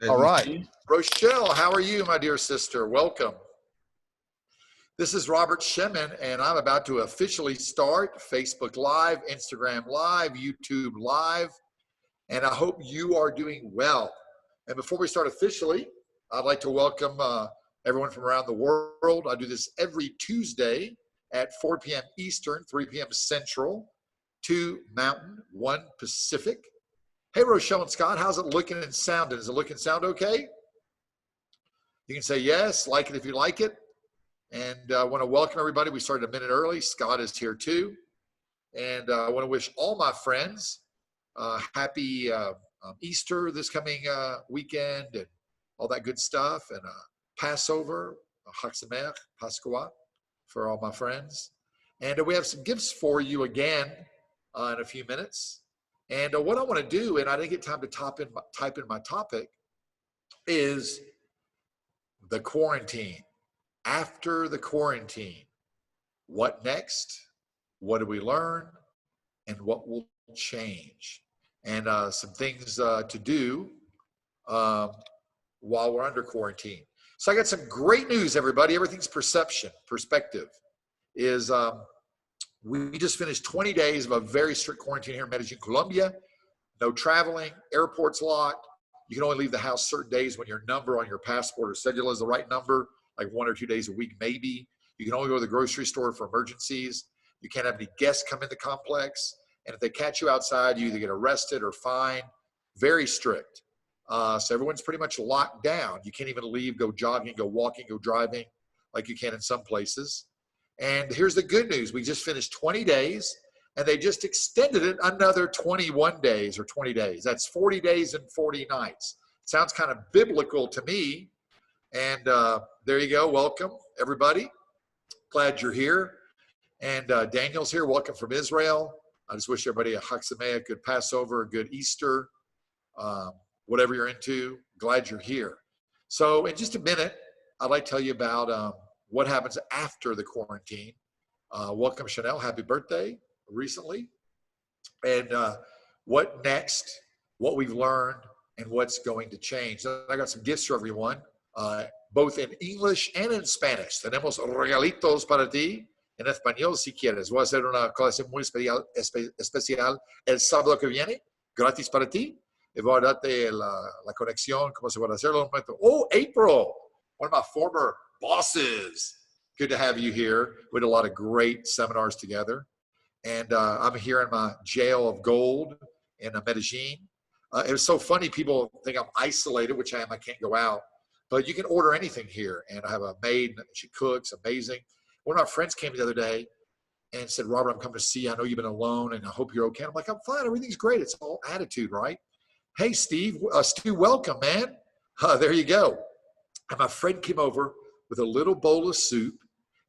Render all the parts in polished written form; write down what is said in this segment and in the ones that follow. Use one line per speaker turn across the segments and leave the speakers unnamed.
All right.
Lucy. Rochelle, how are you, my dear sister? Welcome. This is Robert Shemin, and I'm about to officially start Facebook Live, Instagram Live, YouTube Live, and I hope you are doing well. And before we start officially, I'd like to welcome everyone from around the world. I do this every Tuesday at 4 p.m. Eastern, 3 p.m. Central, 2 Mountain, 1 Pacific. Hey, Rochelle and Scott, how's it looking and sounding? Is it looking and sound okay? You can say yes, like it if you like it. And I want to welcome everybody. We started a minute early. Scott is here too. And I want to wish all my friends happy Easter this coming weekend and all that good stuff. And Passover, Chag Sameach, Pascua for all my friends. And we have some gifts for you again in a few minutes. And what I want to do, and I didn't get time to type in my topic, is the quarantine. After the quarantine, what next? What do we learn? And what will change? And some things to do while we're under quarantine. So I got some great news, everybody. Everything's perspective is we just finished 20 days of a very strict quarantine here in Medellin, Colombia. No traveling, airports locked. You can only leave the house certain days when your number on your passport or cedula is the right number, like 1 or 2 days a week, maybe. You can only go to the grocery store for emergencies. You can't have any guests come in the complex. And if they catch you outside, you either get arrested or fined. Very strict. So everyone's pretty much locked down. You can't even leave, go jogging, go walking, go driving like you can in some places. And here's the good news. We just finished 20 days, and they just extended it another 21 days or 20 days. That's 40 days and 40 nights. Sounds kind of biblical to me. And there you go. Welcome, everybody. Glad you're here. And Daniel's here. Welcome from Israel. I just wish everybody a Chag Sameach, a good Passover, a good Easter, whatever you're into. Glad you're here. So in just a minute, I'd like to tell you about what happens after the quarantine. Welcome, Chanel. Happy birthday recently. And what next, what we've learned, and what's going to change. I got some gifts for everyone, both in English and in Spanish. Tenemos regalitos para ti en español si quieres. Voy a hacer una colación muy especial el sábado que viene, gratis para ti. Y voy a darte la conexión, cómo se va a hacerlo. Oh, April, one of my former bosses. Good to have you here. We did a lot of great seminars together. And I'm here in my jail of gold in Medellin. It was so funny. People think I'm isolated, which I am. I can't go out. But you can order anything here. And I have a maid. She cooks. Amazing. One of my friends came the other day and said, Robert, I'm coming to see you. I know you've been alone, and I hope you're okay. I'm like, I'm fine. Everything's great. It's all attitude, right? Hey, Steve. Stu, welcome, man. There you go. And my friend came over with a little bowl of soup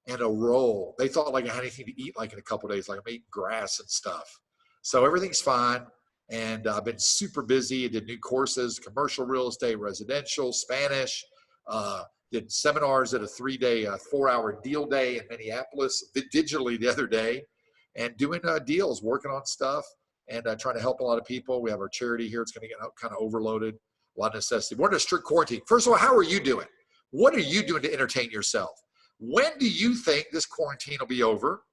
and a roll. They thought like I had anything to eat like in a couple of days, like I'm eating grass and stuff. So everything's fine. And I've been super busy. I did new courses, commercial real estate, residential, Spanish, did seminars at a 3-day, 4-hour deal day in Minneapolis, digitally the other day, and doing deals, working on stuff, and trying to help a lot of people. We have our charity here. It's going to get kind of overloaded, a lot of necessity. We're in a strict quarantine. First of all, how are you doing? What are you doing to entertain yourself? When do you think this quarantine will be over?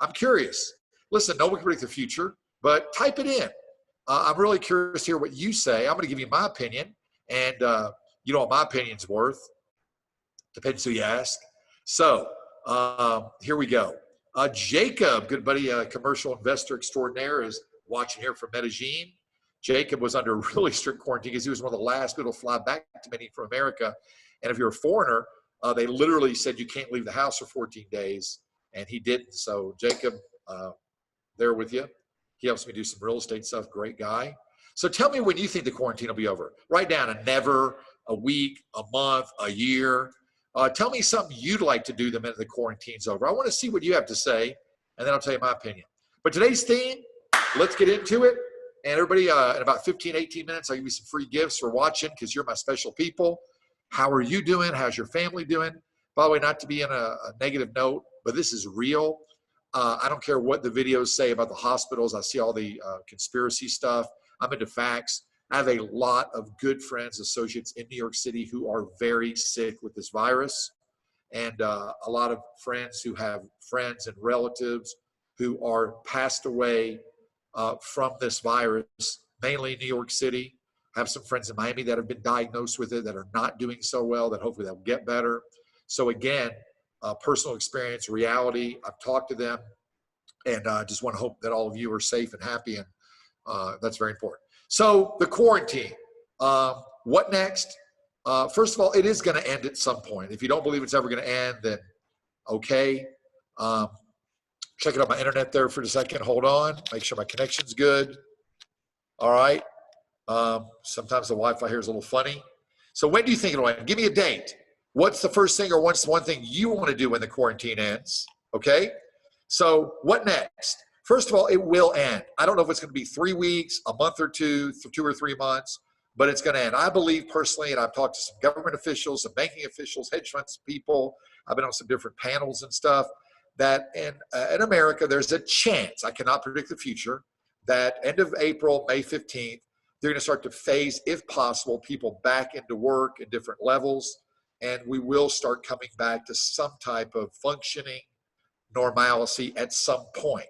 I'm curious. Listen, no one can predict the future, but type it in. I'm really curious to hear what you say. I'm going to give you my opinion, and you know what my opinion's worth. Depends who you ask. So here we go. Jacob, good buddy, commercial investor extraordinaire, is watching here from Medellin. Jacob was under really strict quarantine because he was one of the last people to fly back to Medellin from America. And if you're a foreigner, they literally said you can't leave the house for 14 days, and he didn't. So Jacob, there with you. He helps me do some real estate stuff. Great guy. So tell me when you think the quarantine will be over. Write down a never, a week, a month, a year. Tell me something you'd like to do the minute the quarantine's over. I want to see what you have to say, and then I'll tell you my opinion. But today's theme, let's get into it. And everybody, in about 15, 18 minutes, I'll give you some free gifts for watching because you're my special people. How are you doing? How's your family doing? By the way, not to be in a negative note, but this is real. I don't care what the videos say about the hospitals. I see all the conspiracy stuff. I'm into facts. I have a lot of good friends, associates in New York City who are very sick with this virus, and a lot of friends who have friends and relatives who are passed away from this virus, mainly in New York City. I have some friends in Miami that have been diagnosed with it that are not doing so well, that hopefully they'll get better. So again, personal experience, reality, I've talked to them, and I just want to hope that all of you are safe and happy, and that's very important. So the quarantine, what next? First of all, it is going to end at some point. If you don't believe it's ever going to end, then okay. Checking out my internet there for a second. Hold on. Make sure my connection's good. All right. Sometimes the Wi-Fi here is a little funny. So when do you think it'll end? Give me a date. What's the first thing or what's one thing you want to do when the quarantine ends? Okay. So what next? First of all, it will end. I don't know if it's going to be 3 weeks, a month or two, 2 or 3 months, but it's going to end. I believe personally, and I've talked to some government officials, some banking officials, hedge funds people. I've been on some different panels and stuff, that in America, there's a chance, I cannot predict the future, that end of April, May 15th, they're going to start to phase, if possible, people back into work at different levels, and we will start coming back to some type of functioning normalcy at some point.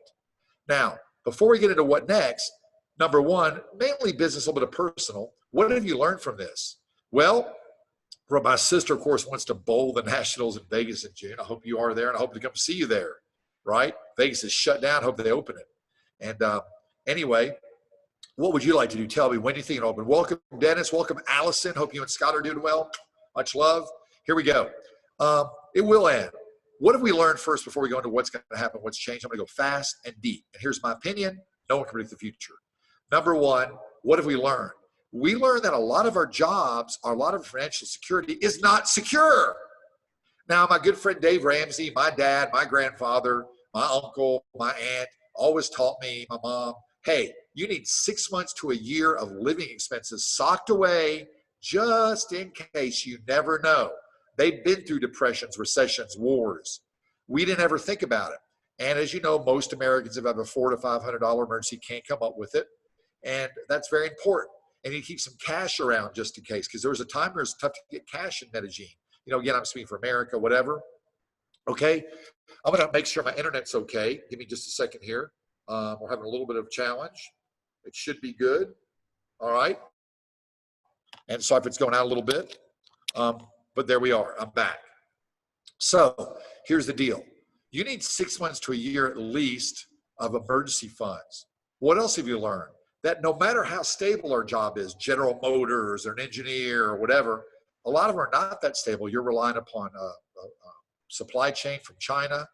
Now, before we get into what next, number one, mainly business, a little bit of personal. What have you learned from this? Well, my sister, of course, wants to bowl the Nationals in Vegas in June. I hope you are there, and I hope to come see you there, right? Vegas is shut down. Hope they open it. And anyway, what would you like to do? Tell me, when do you think it'll open? Welcome, Dennis. Welcome, Allison. Hope you and Scott are doing well. Much love. Here we go. It will end. What have we learned first before we go into what's going to happen, what's changed? I'm going to go fast and deep. And here's my opinion. No one can predict the future. Number one, what have we learned? We learned that a lot of our jobs, a lot of financial security is not secure. Now, my good friend Dave Ramsey, my dad, my grandfather, my uncle, my aunt always taught me, my mom, hey, you need 6 months to a year of living expenses socked away just in case. You never know. They've been through depressions, recessions, wars. We didn't ever think about it. And as you know, most Americans, if have a $400 to $500 emergency, can't come up with it. And that's very important. And you keep some cash around just in case, because there was a time where it was tough to get cash in Medellin. You know, again, I'm speaking for America, whatever. Okay, I'm going to make sure my internet's okay. Give me just a second here. We're having a little bit of a challenge. It should be good. All right. And sorry if it's going out a little bit. But there we are. I'm back. So here's the deal. You need 6 months to a year at least of emergency funds. What else have you learned? That no matter how stable our job is, General Motors or an engineer or whatever, a lot of them are not that stable. You're relying upon a supply chain from China,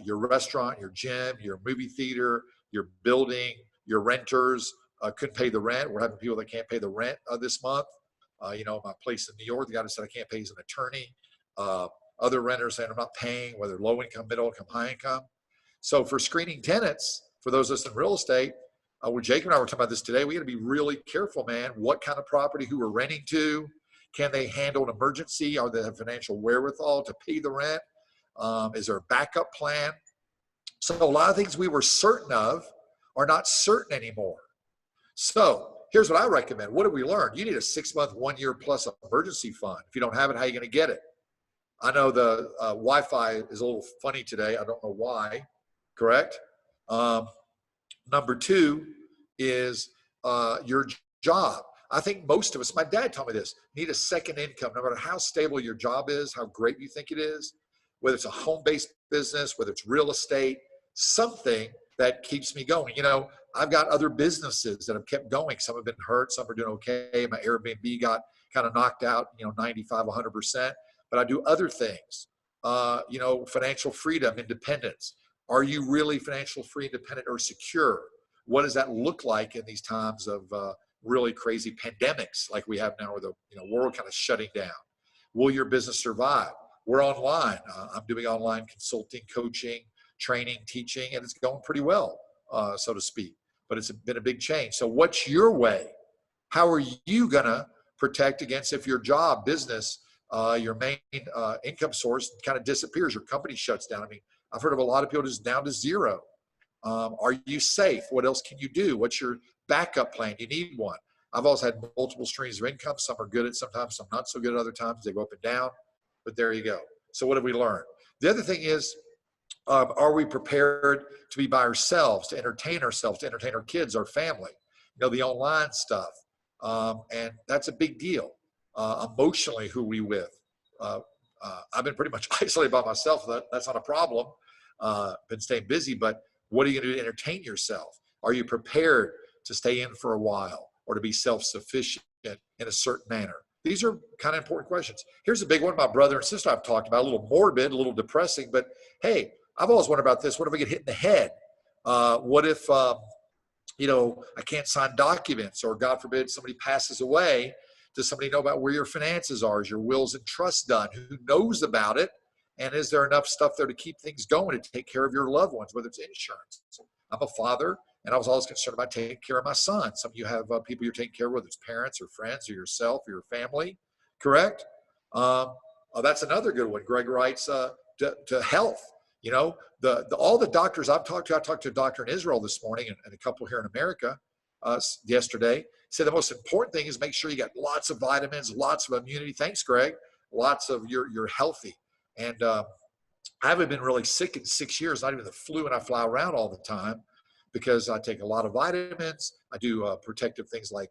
your restaurant, your gym, your movie theater, your building, your renters couldn't pay the rent. We're having people that can't pay the rent this month. You know, my place in New York, the guy that said I can't pay as an attorney. Other renters saying I'm not paying, whether low income, middle income, high income. So for screening tenants, for those of us in real estate, when Jake and I were talking about this today, we got to be really careful, man. What kind of property, who we're renting to? Can they handle an emergency? Are they have financial wherewithal to pay the rent? Is there a backup plan? So a lot of things we were certain of are not certain anymore. So here's what I recommend. What have we learned? You need a 6 month, 1 year plus emergency fund. If you don't have it, how are you going to get it? I know the Wi-Fi is a little funny today. I don't know why, correct? Number two is your job. I think most of us, my dad told me this, need a second income, no matter how stable your job is, how great you think it is, whether it's a home-based business, whether it's real estate, something that keeps me going. You know, I've got other businesses that have kept going. Some have been hurt, some are doing okay. My Airbnb got kind of knocked out, 95, 100%, but I do other things. Financial freedom, independence. Are you really financial free, independent, or secure? What does that look like in these times of really crazy pandemics like we have now, where the world kind of shutting down? Will your business survive? We're online. I'm doing online consulting, coaching, training, teaching, and it's going pretty well, so to speak. But it's been a big change. So what's your way? How are you going to protect against if your job, business, your main income source kind of disappears, your company shuts down? I mean, I've heard of a lot of people just down to zero. Are you safe? What else can you do? What's your backup plan? You need one. I've always had multiple streams of income. Some are good at sometimes, some not so good at other times. They go up and down, but there you go. So what have we learned? The other thing is, are we prepared to be by ourselves, to entertain ourselves, to entertain our kids, our family, the online stuff. And that's a big deal. Emotionally, who we with? I've been pretty much isolated by myself. That's not a problem. Been staying busy, but what are you going to do to entertain yourself? Are you prepared to stay in for a while or to be self-sufficient in a certain manner? These are kind of important questions. Here's a big one my brother and sister I've talked about, a little morbid, a little depressing, but hey, I've always wondered about this. What if I get hit in the head? What if, I can't sign documents, or God forbid somebody passes away? Does somebody know about where your finances are? Is your wills and trusts done? Who knows about it? And is there enough stuff there to keep things going, to take care of your loved ones, whether it's insurance? I'm a father, and I was always concerned about taking care of my son. Some of you have people you're taking care of, whether it's parents or friends or yourself or your family, correct? That's another good one. Greg writes to health. All the doctors I've talked to, I talked to a doctor in Israel this morning and a couple here in America yesterday, said the most important thing is make sure you got lots of vitamins, lots of immunity. Thanks, Greg. Lots of you're healthy. And I haven't been really sick in 6 years, not even the flu, and I fly around all the time because I take a lot of vitamins. I do protective things like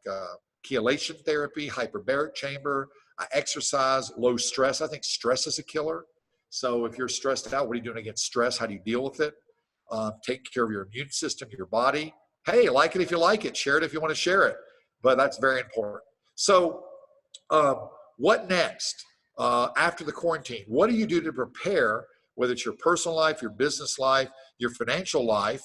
chelation therapy, hyperbaric chamber. I exercise, low stress. I think stress is a killer. So if you're stressed out, what are you doing against stress? How do you deal with it? Take care of your immune system, your body. Hey, like it if you like it. Share it if you want to share it. But that's very important. So what next after the quarantine? What do you do to prepare, whether it's your personal life, your business life, your financial life,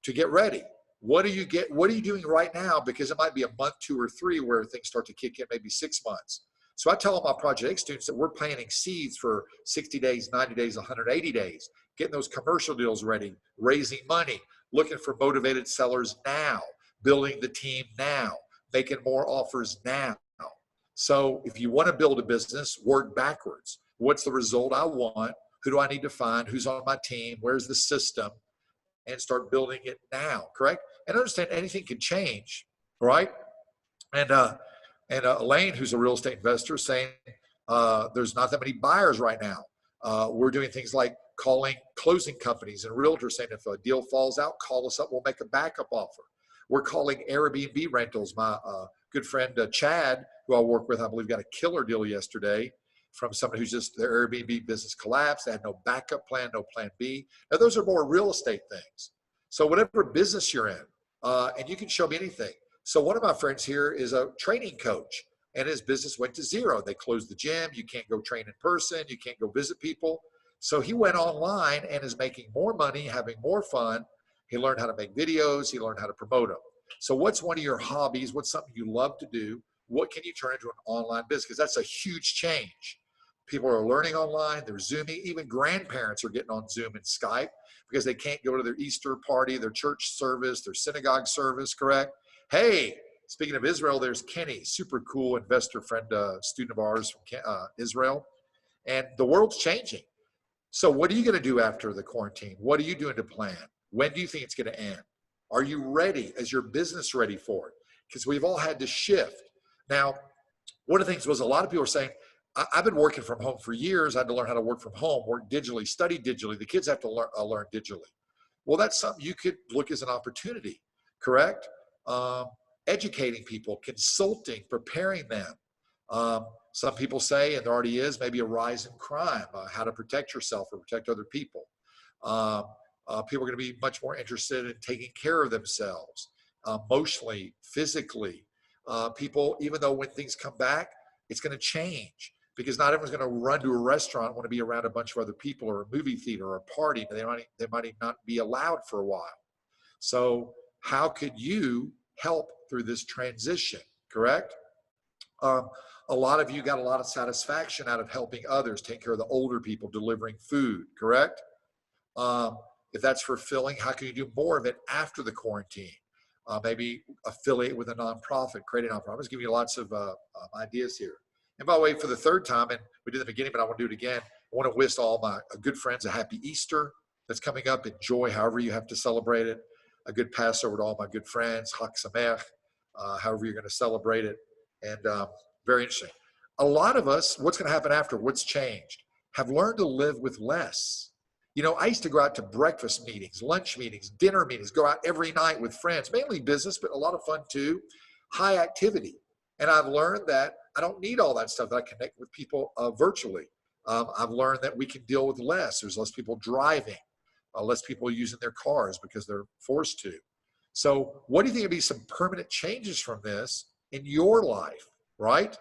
to get ready? What are you doing right now? Because it might be a month, 2 or 3 where things start to kick in, maybe 6 months. So I tell all my Project X students that we're planting seeds for 60 days, 90 days, 180 days, getting those commercial deals ready, raising money, looking for motivated sellers now, building the team now, making more offers now. So if you want to build a business, work backwards. What's the result I want? Who do I need to find? Who's on my team? Where's the system? And start building it now, correct? And understand anything can change, right? And Elaine, who's a real estate investor, saying there's not that many buyers right now. We're doing things like calling closing companies and realtors saying if a deal falls out, call us up, we'll make a backup offer. We're calling Airbnb rentals. My good friend Chad, who I work with, I believe got a killer deal yesterday from somebody who's just, their Airbnb business collapsed. They had no backup plan, no plan B. Now those are more real estate things. So whatever business you're in, and you can show me anything. So one of my friends here is a training coach, and his business went to zero. They closed the gym. You can't go train in person. You can't go visit people. So he went online and is making more money, having more fun. He learned how to make videos. He learned how to promote them. So what's one of your hobbies? What's something you love to do? What can you turn into an online business? Because that's a huge change. People are learning online. They're Zooming. Even grandparents are getting on Zoom and Skype because they can't go to their Easter party, their church service, their synagogue service, correct? Hey, speaking of Israel, there's Kenny, super cool investor friend, student of ours from Israel. And the world's changing. So what are you going to do after the quarantine? What are you doing to plan? When do you think it's going to end? Are you ready? Is your business ready for it? Because we've all had to shift. Now, one of the things was a lot of people are saying, I've been working from home for years. I had to learn how to work from home, work digitally, study digitally. The kids have to learn digitally. Well, that's something you could look as an opportunity, correct? Educating people, consulting, preparing them. Some people say, and there already is, maybe a rise in crime, how to protect yourself or protect other people. People are going to be much more interested in taking care of themselves, emotionally, physically. People, even though when things come back, it's going to change because not everyone's going to run to a restaurant, want to be around a bunch of other people, or a movie theater or a party. They might not be allowed for a while. So how could you help through this transition, correct? A lot of you got a lot of satisfaction out of helping others, taking care of the older people, delivering food, correct? If that's fulfilling, how can you do more of it after the quarantine? Maybe affiliate with a nonprofit, create a nonprofit. I'm just giving you lots of ideas here. And by the way, for the third time, and we did it in the beginning, but I want to do it again, I want to wish all my good friends a happy Easter that's coming up. Enjoy however you have to celebrate it. A good Passover to all my good friends, Chag Sameach. however you're going to celebrate it. And very interesting. A lot of us, what's going to happen after? What's changed? Have learned to live with less. You know, I used to go out to breakfast meetings, lunch meetings, dinner meetings, go out every night with friends, mainly business, but a lot of fun too, high activity. And I've learned that I don't need all that stuff, that I connect with people virtually. I've learned that we can deal with less. There's less people driving, less people using their cars because they're forced to. So what do you think would be some permanent changes from this in your life, right?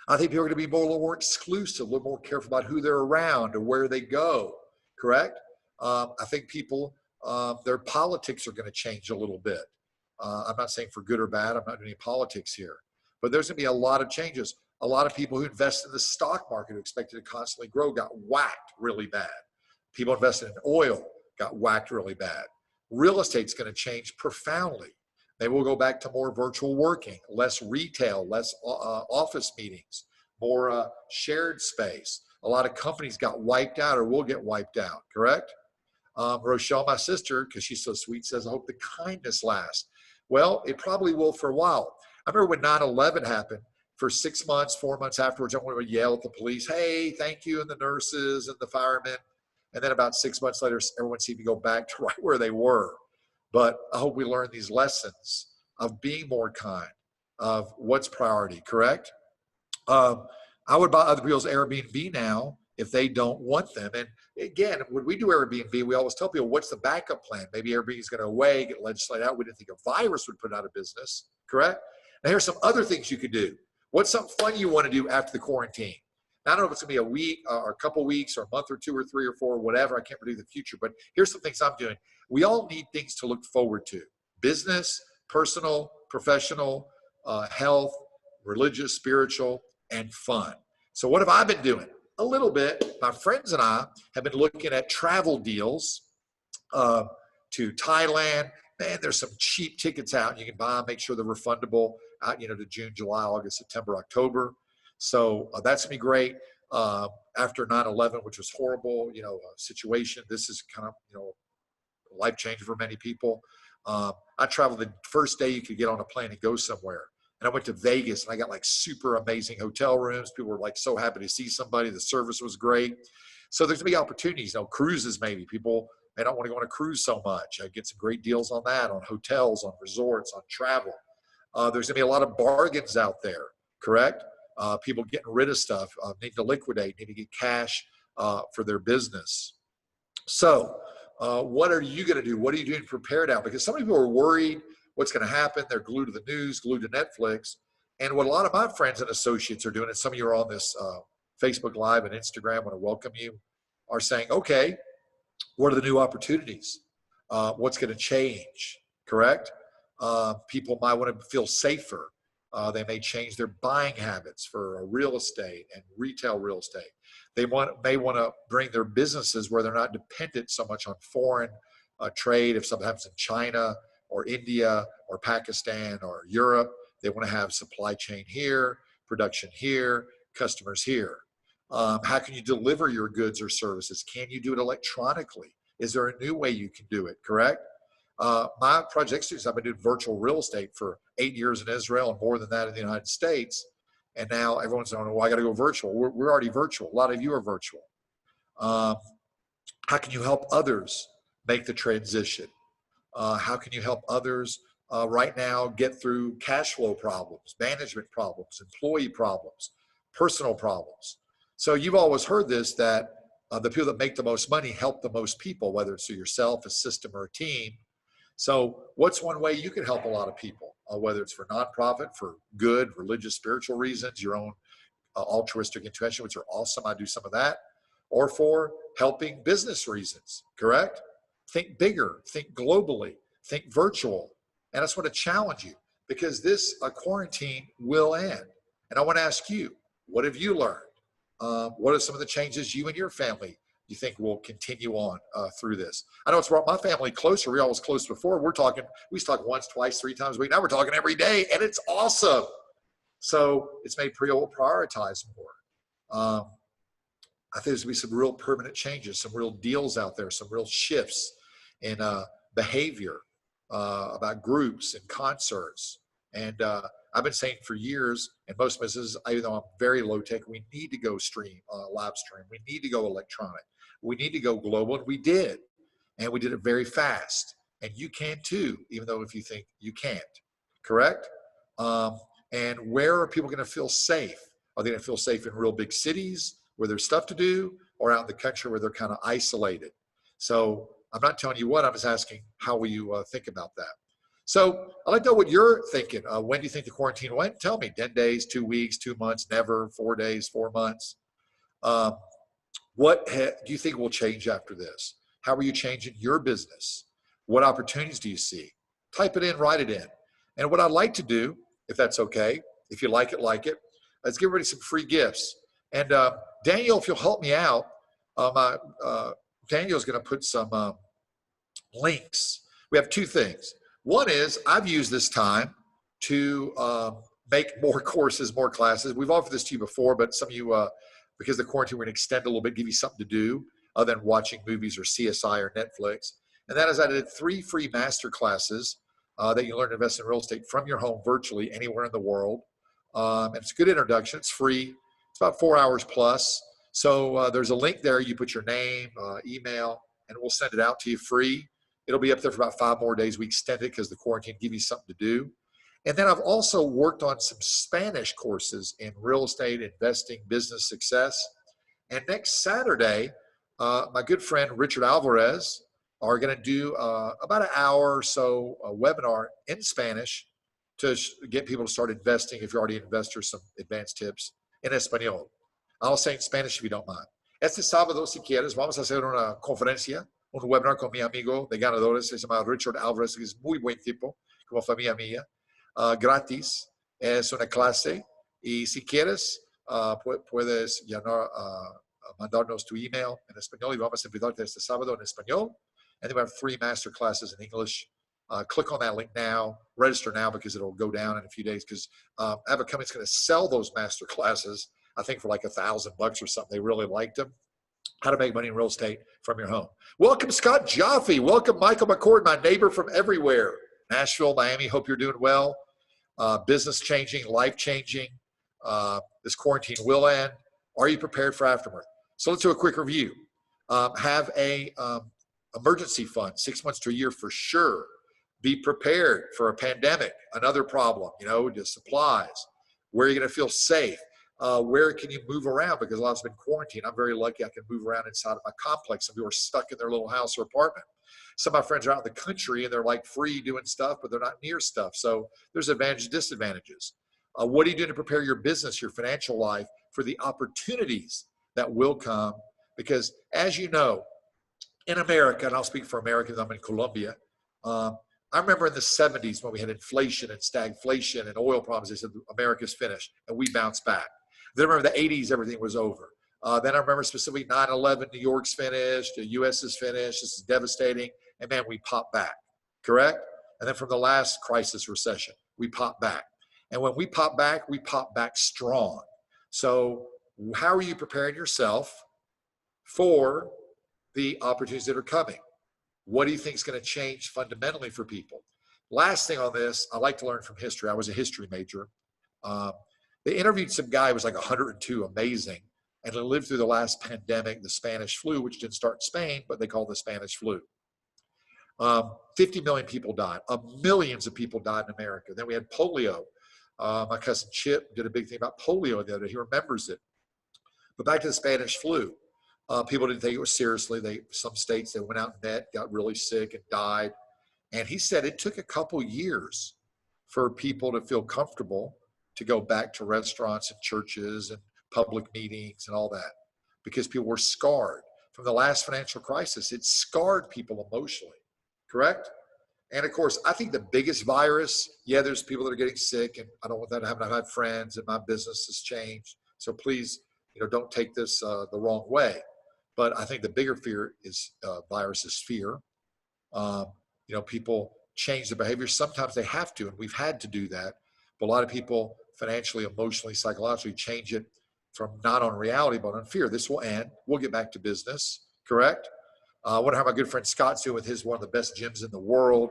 I think people are going to be more, a little more exclusive, a little more careful about who they're around or where they go, correct? I think people, their politics are going to change a little bit. I'm not saying for good or bad. I'm not doing any politics here. But there's going to be a lot of changes. A lot of people who invest in the stock market who expected to constantly grow got whacked really bad. People invested in oil got whacked really bad. Real estate's going to change profoundly. Maybe we'll go back to more virtual working, less retail, less office meetings, more shared space. A lot of companies got wiped out or will get wiped out, correct? Rochelle, my sister, because she's so sweet, says, I hope the kindness lasts. Well, it probably will for a while. I remember when 9/11 happened, for 6 months, 4 months afterwards, everyone would yell at the police, hey, thank you, and the nurses and the firemen. And then about 6 months later, everyone seemed to go back to right where they were. But I hope we learn these lessons of being more kind, of what's priority, correct? I would buy other people's Airbnb now if they don't want them. And again, when we do Airbnb, we always tell people, what's the backup plan? Maybe Airbnb is going to away, get legislated out. We didn't think a virus would put out of business, correct? Now, here's some other things you could do. What's something fun you want to do after the quarantine? Now, I don't know if it's going to be a week or a couple weeks or a month or 2 or 3 or 4, whatever. I can't predict the future, but here's some things I'm doing. We all need things to look forward to. Business, personal, professional, health, religious, spiritual, and fun. So what have I been doing? A little bit. My friends and I have been looking at travel deals to Thailand. Man, there's some cheap tickets out. You can buy them, make sure they're refundable out, you know, to June, July, August, September, October. So that's gonna be great. After 9/11, which was horrible, you know, situation, this is kind of, you know, life changing for many people. I traveled the first day you could get on a plane and go somewhere. And I went to Vegas and I got like super amazing hotel rooms. People were like so happy to see somebody. The service was great. So there's gonna be opportunities, you know, cruises maybe. People may not want to go on a cruise so much. I get some great deals on that, on hotels, on resorts, on travel. There's gonna be a lot of bargains out there, correct? People getting rid of stuff, need to liquidate, need to get cash for their business. So what are you going to do? What are you doing to prepare now? Because some people are worried what's going to happen. They're glued to the news, glued to Netflix. And what a lot of my friends and associates are doing, and some of you are on this Facebook Live and Instagram, I want to welcome you, are saying, okay, what are the new opportunities? What's going to change, correct? People might want to feel safer. They may change their buying habits for real estate and retail real estate. They may want to bring their businesses where they're not dependent so much on foreign trade. If something happens in China or India or Pakistan or Europe, they want to have supply chain here, production here, customers here. How can you deliver your goods or services? Can you do it electronically? Is there a new way you can do it, correct? My project students, I've been doing virtual real estate for 8 years in Israel and more than that in the United States. And now everyone's saying, well, I got to go virtual. We're already virtual. A lot of you are virtual. How can you help others make the transition? How can you help others right now get through cash flow problems, management problems, employee problems, personal problems? So you've always heard this, that the people that make the most money help the most people, whether it's through yourself, a system, or a team. So what's one way you can help a lot of people, whether it's for nonprofit, for good, religious, spiritual reasons, your own altruistic intervention, which are awesome. I do some of that. Or for helping business reasons, correct? Think bigger, think globally, think virtual. And I just want to challenge you, because this quarantine will end. And I want to ask you, what have you learned? What are some of the changes you and your family you think will continue on through this? I know it's brought my family closer. We were always close before. We used to talk once, twice, 3 times a week. Now we're talking every day, and it's awesome. So it's made people prioritize more. I think there's going to be some real permanent changes, some real deals out there, some real shifts in behavior about groups and concerts. And I've been saying for years, and most businesses, even though I'm very low tech, we need to go live stream. We need to go electronic. We need to go global, and we did. And we did it very fast. And you can too, even though if you think you can't, correct? And where are people going to feel safe? Are they going to feel safe in real big cities where there's stuff to do, or out in the country where they're kind of isolated? So I'm not telling you what, I'm just asking, how will you think about that? So I'd like to know what you're thinking. When do you think the quarantine went? Tell me, 10 days, 2 weeks, 2 months, never, 4 days, 4 months. What do you think will change after this? How are you changing your business? What opportunities do you see? Type it in, write it in. And what I'd like to do, if that's okay, if you like it, let's give everybody some free gifts. And Daniel, if you'll help me out, Daniel's going to put some links. We have 2 things. One is I've used this time to make more courses, more classes. We've offered this to you before, but some of you, because of the quarantine, we're going to extend a little bit, give you something to do other than watching movies or CSI or Netflix. And that is I did 3 free master classes that you learn to invest in real estate from your home virtually anywhere in the world. And it's a good introduction. It's free. It's about 4 hours plus. So there's a link there. You put your name, email, and we'll send it out to you free. It'll be up there for about 5 more days. We extend it because the quarantine give you something to do. And then I've also worked on some Spanish courses in real estate, investing, business success. And next Saturday, my good friend Richard Alvarez are going to do about an hour or so a webinar in Spanish to get people to start investing. If you're already an investor, some advanced tips in Espanol. I'll say in Spanish if you don't mind. Este sábado, si quieres, vamos a hacer una conferencia, un webinar con mi amigo de ganadores, se llama Richard Alvarez, que es muy buen tipo, como familia mía, gratis. Es una clase y si quieres, puedes mandarnos tu email en español y vamos a invitarte este sábado en español. And then we have 3 master classes in English. Click on that link now, register now because it'll go down in a few days because I have a company that's going to sell those master classes, I think for like $1,000 or something. They really liked them. How to make money in real estate from your home. Welcome, Scott Jaffe. Welcome, Michael McCord, my neighbor from everywhere. Nashville, Miami, hope you're doing well. Business changing, life changing. This quarantine will end. Are you prepared for aftermath? So let's do a quick review. Have a emergency fund, 6 months to a year for sure. Be prepared for a pandemic, another problem, just supplies. Where are you going to feel safe? Where can you move around? Because a lot's been quarantined. I'm very lucky I can move around inside of my complex. Some people are stuck in their little house or apartment. Some of my friends are out in the country and they're like free doing stuff, but they're not near stuff. So there's advantages, disadvantages. What are you doing to prepare your business, your financial life for the opportunities that will come? Because as you know, in America, and I'll speak for Americans, I'm in Colombia. I remember in the 70s when we had inflation and stagflation and oil problems, they said America's finished, and we bounced back. Then I remember the 80s, everything was over. Then I remember specifically 9/11, New York's finished, the US is finished, this is devastating, and man, we popped back, correct? And then from the last crisis recession, we popped back. And when we pop back strong. So how are you preparing yourself for the opportunities that are coming? What do you think is going to change fundamentally for people? Last thing on this, I like to learn from history. I was a history major. They interviewed some guy who was like 102, amazing, and he lived through the last pandemic, the Spanish flu, which didn't start in Spain, but they call it the Spanish flu. 50 million people died. Millions of people died in America. Then we had polio. My cousin Chip did a big thing about polio the other day. He remembers it. But back to the Spanish flu. People didn't take it seriously. Some states, they went out and met, got really sick and died. And he said it took a couple years for people to feel comfortable to go back to restaurants and churches and public meetings and all that, because people were scarred from the last financial crisis. It scarred people emotionally, correct? And of course, I think the biggest virus, there's people that are getting sick, and I don't want that to happen. I've had friends and my business has changed. So please, don't take this the wrong way. But I think the bigger fear is virus is fear. People change their behavior. Sometimes they have to, and we've had to do that. But a lot of people financially, emotionally, psychologically change it from not on reality, but on fear. This will end. We'll get back to business, correct? I wonder how my good friend Scott's doing with one of the best gyms in the world.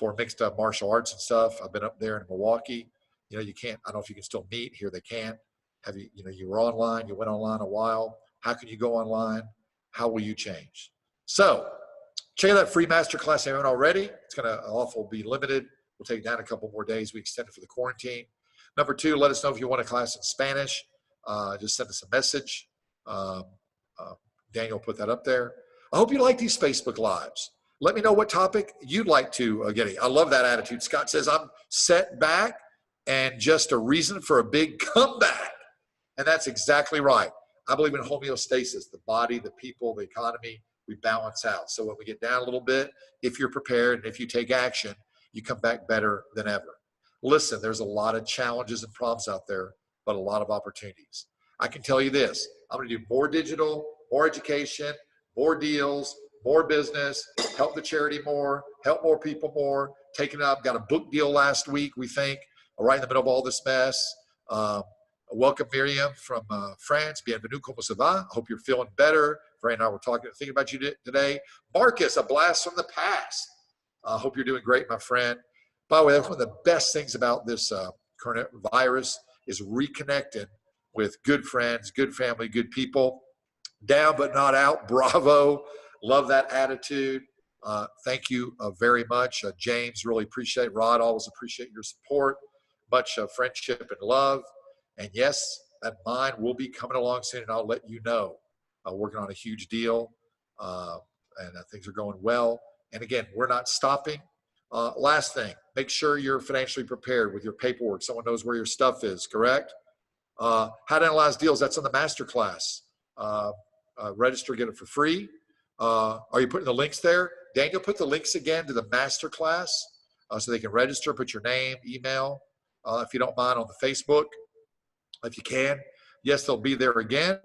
for mixed martial arts and stuff. I've been up there in Milwaukee. You know, you can't, I don't know if you can still meet here. They can't. Have you, you know, you were online, you went online a while. How can you go online? How will you change? So check out that free masterclass if you haven't already. It's going to also be limited. We'll take it down a couple more days. We extend it for the quarantine. Number 2, let us know if you want a class in Spanish. Just send us a message. Daniel put that up there. I hope you like these Facebook Lives. Let me know what topic you'd like to get. I love that attitude. Scott says, I'm set back and just a reason for a big comeback. And that's exactly right. I believe in homeostasis, the body, the people, the economy, we balance out. So when we get down a little bit, if you're prepared and if you take action, you come back better than ever. Listen, there's a lot of challenges and problems out there, but a lot of opportunities. I can tell you this, I'm going to do more digital, more education, more deals, more business, help the charity more, help more people more, taking it up. Got a book deal last week, we think, right in the middle of all this mess. Welcome, Miriam from France. Bienvenue, comment ça va? I hope you're feeling better. Ray and I were thinking about you today. Marcus, a blast from the past. I hope you're doing great, my friend. By the way, that's one of the best things about this coronavirus is reconnecting with good friends, good family, good people. Down but not out. Bravo. Love that attitude. Thank you very much. James, really appreciate it. Rod, always appreciate your support. Much friendship and love. And yes, that mine will be coming along soon, and I'll let you know. Working on a huge deal, and things are going well. And again, we're not stopping. Last thing, make sure you're financially prepared with your paperwork. Someone knows where your stuff is, correct? How to analyze deals, that's on the masterclass. Register, get it for free. Are you putting the links there? Daniel, put the links again to the masterclass so they can register, put your name, email, if you don't mind, on the Facebook, if you can. Yes, they'll be there again.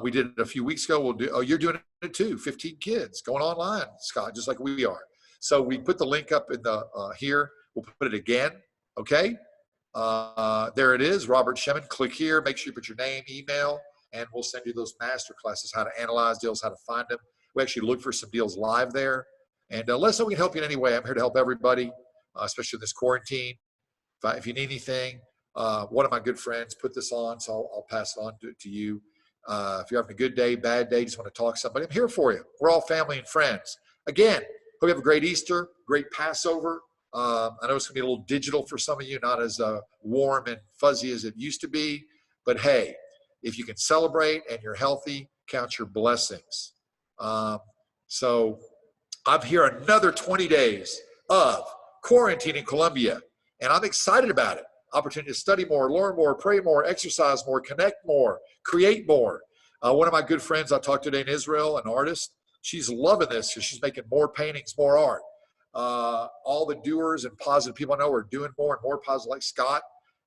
We did it a few weeks ago. We'll do, oh, you're doing it too. 15 kids going online, Scott, just like we are. So we put the link up in the here. We'll put it again, okay? There it is, Robert Shemin. Click here. Make sure you put your name, email, and we'll send you those master classes, how to analyze deals, how to find them. We actually look for some deals live there. And let us know we can help you in any way. I'm here to help everybody, especially in this quarantine. If you need anything, one of my good friends put this on, so I'll pass it on to you. If you're having a good day, bad day, just want to talk to somebody, I'm here for you. We're all family and friends. Again, hope you have a great Easter, great Passover. I know it's going to be a little digital for some of you, not as warm and fuzzy as it used to be. But hey, if you can celebrate and you're healthy, count your blessings. So I'm here another 20 days of quarantine in Colombia, and I'm excited about it. Opportunity to study more, learn more, pray more, exercise more, connect more, create more. One of my good friends I talked to today in Israel, an artist, she's loving this because she's making more paintings, more art. All the doers and positive people I know are doing more and more positive, like Scott,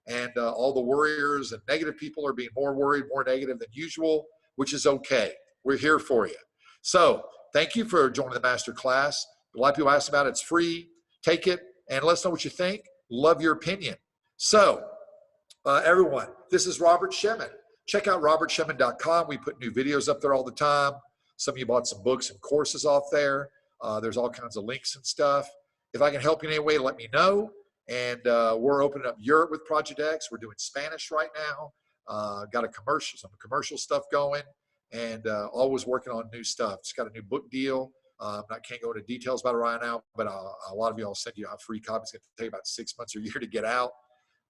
and all the worriers and negative people are being more worried, more negative than usual, which is okay. We're here for you. So thank you for joining the master class. A lot of people ask about it. It's free. Take it and let us know what you think. Love your opinion. So, everyone, this is Robert Shemin. Check out robertshemin.com. We put new videos up there all the time. Some of you bought some books and courses off there. There's all kinds of links and stuff. If I can help you in any way, let me know. And we're opening up Europe with Project X. We're doing Spanish right now. Got some commercial stuff going, and always working on new stuff. Just got a new book deal. I can't go into details about it right now, but a lot of you, I'll send you a free copy. It's going to take about 6 months or a year to get out.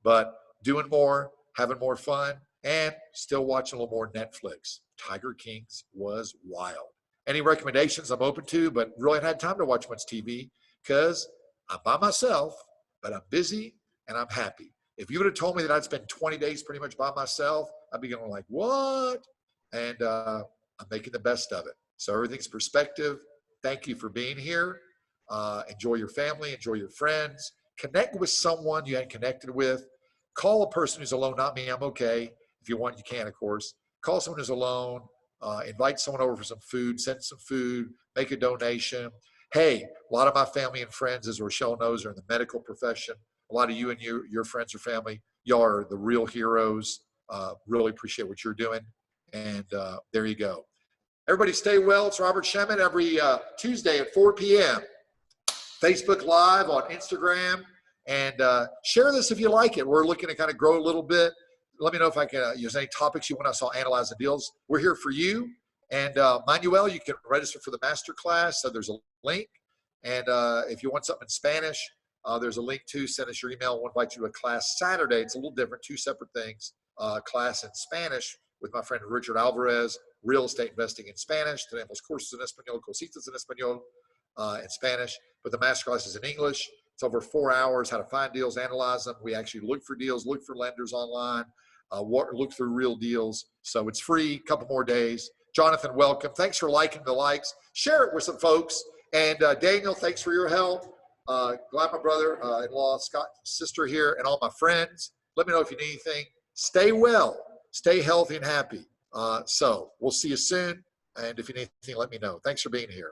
But doing more, having more fun, and still watching a little more Netflix. Tiger Kings was wild. Any recommendations I'm open to, but really haven't had time to watch much TV because I'm by myself, but I'm busy and I'm happy. If you would have told me that I'd spend 20 days pretty much by myself, I'd be going like, what? And I'm making the best of it. So everything's perspective. Thank you for being here. Enjoy your family, enjoy your friends. Connect with someone you hadn't connected with. Call a person who's alone, not me, I'm okay. If you want, you can, of course. Call someone who's alone, invite someone over for some food, send some food, make a donation. Hey, a lot of my family and friends, as Rochelle knows, are in the medical profession. A lot of you and your friends or family, y'all are the real heroes. Really appreciate what you're doing. And there you go. Everybody stay well. It's Robert Shemin every Tuesday at 4 p.m. Facebook Live, on Instagram, and share this if you like it. We're looking to kind of grow a little bit. Let me know if I can use any topics you want us to analyze the deals. We're here for you. And Manuel, you can register for the masterclass. So there's a link. And if you want something in Spanish, there's a link too. Send us your email. We'll invite you to a class Saturday. It's a little different, two separate things. Class in Spanish with my friend Richard Alvarez, Real Estate Investing in Spanish. Tenemos cursos en español, cositas en español in Spanish. But the masterclass is in English. It's over 4 hours, how to find deals, analyze them. We actually look for deals, look for lenders online, look through real deals. So it's free, a couple more days. Jonathan, welcome. Thanks for liking the likes. Share it with some folks. And Daniel, thanks for your help. Glad my brother-in-law, Scott's sister here, and all my friends. Let me know if you need anything. Stay well, stay healthy and happy. So we'll see you soon. And if you need anything, let me know. Thanks for being here.